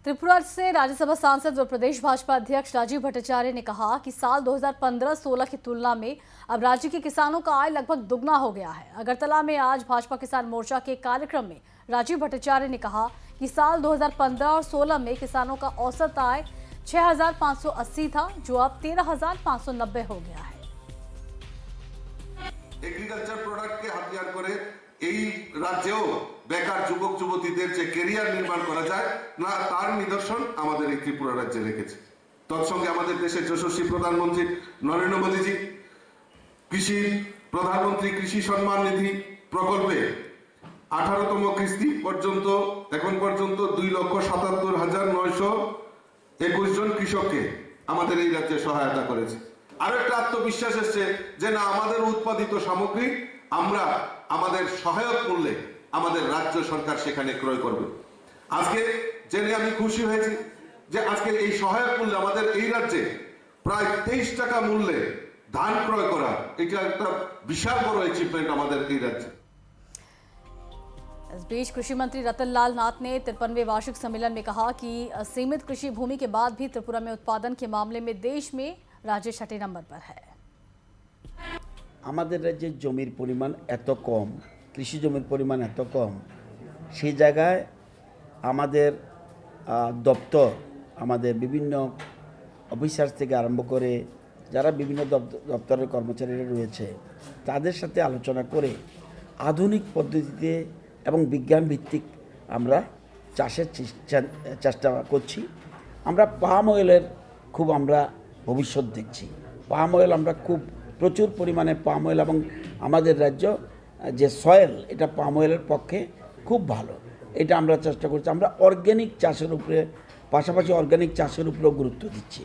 त्रिपुरा से राज्यसभा सांसद व प्रदेश भाजपा अध्यक्ष राजीव भट्टाचार्य ने कहा कि साल 2015-16 की तुलना में अब राज्य के किसानों का आय लगभग दुगना हो गया है। अगरतला में आज भाजपा किसान मोर्चा के कार्यक्रम में राजीव भट्टाचार्य ने कहा कि साल 2015 और 16 में किसानों का औसत आय 6,580 था, जो अब 13,590 हो गया है। এগ্রিকালচার প্রোডাক্টকে হাতিয়ার করে এই রাজ্যেও বেকার যুবক যুবতীদের যে ক্যারিয়ার নির্মাণ করা যায় না তার নিদর্শন আমাদের এই ত্রিপুরা রাজ্যে রেখেছে। তৎসঙ্গে আমাদের দেশের যশস্বী প্রধানমন্ত্রী নরেন্দ্র মোদীজি কৃষি প্রধানমন্ত্রী কৃষি সম্মান নিধি প্রকল্পে 18তম কিস্তি পর্যন্ত এখন পর্যন্ত 2,77,921 জন কৃষককে আমাদের এই রাজ্যে সহায়তা করেছে। আরো একটা আত্মবিশ্বাস এসেছে যে না আমাদের উৎপাদিত সামগ্রী আমরা আমাদের সহায়ক মূল্যে আমাদের রাজ্য সরকার সেখানে ক্রয় করবে। আজকে জেনে আমি খুশি হয়েছি যে আজকে এই সহায়ক মূল্যে আমাদের এই রাজ্যে প্রায় 23 টাকা মূল্যে ধান ক্রয় করা, এটা একটা বিশাল বড় অ্যাচিভমেন্ট আমাদের এই রাজ্যে। इस बीच कृषि मंत्री रतनलाल नाथ ने 53वें वार्षिक सम्मेलन में कहा कि सीमित कृषि भूमि के बाद भी त्रिपुरा में उत्पादन के मामले में देश में राज्य छठे नंबर पर है। আমাদের রাজ্যে জমির পরিমাণ এত কম, কৃষি জমির পরিমাণ এত কম, সেই জায়গায় আমাদের দপ্তর, আমাদের বিভিন্ন অফিসার থেকে আরম্ভ করে যারা বিভিন্ন দপ্তরের কর্মচারীরা রয়েছে তাদের সাথে আলোচনা করে আধুনিক পদ্ধতিতে এবং বিজ্ঞান ভিত্তিক আমরা চাষের চেষ্টা করছি। আমরা পাম অয়েলের খুব আমরা ভবিষ্যৎ দেখছি। পাম অয়েল আমরা খুব প্রচুর পরিমাণে পাম অয়েল, এবং আমাদের রাজ্য যে সয়েল এটা পাম অয়েলের পক্ষে খুব ভালো, এটা আমরা চেষ্টা করছি। আমরা অর্গ্যানিক চাষের উপরে পাশাপাশি অর্গ্যানিক চাষের উপরেও গুরুত্ব দিচ্ছি।